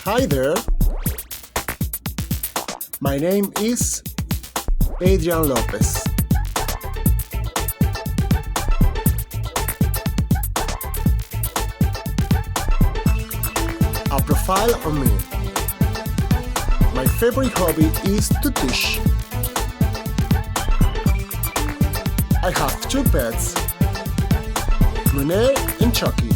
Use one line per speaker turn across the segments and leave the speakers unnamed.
Hi there. My name is Adrian Lopez. A profile on me. My favorite hobby is to teach. I have two pets, Monet and Chucky.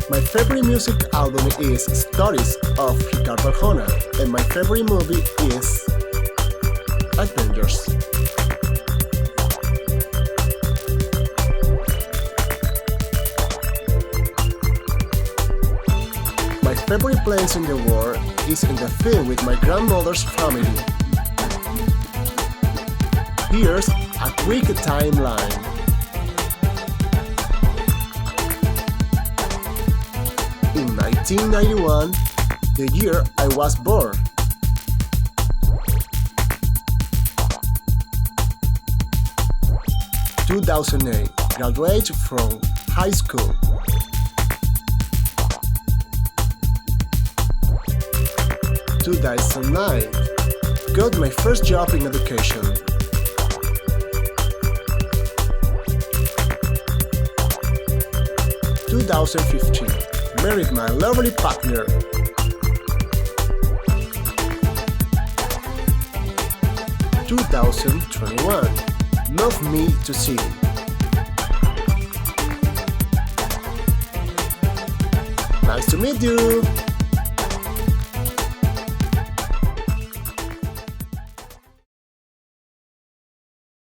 My favorite music album is Stories of Ricardo Arjona, and my favorite movie is Avengers. My favorite place in the world is in the field with my grandmother's family. Here's a quick timeline. In 1991, the year I was born. In 2008, graduated from high school. 2009, got my first job in education. 2015, married my lovely partner. 2021, moved me to city. Nice to meet you!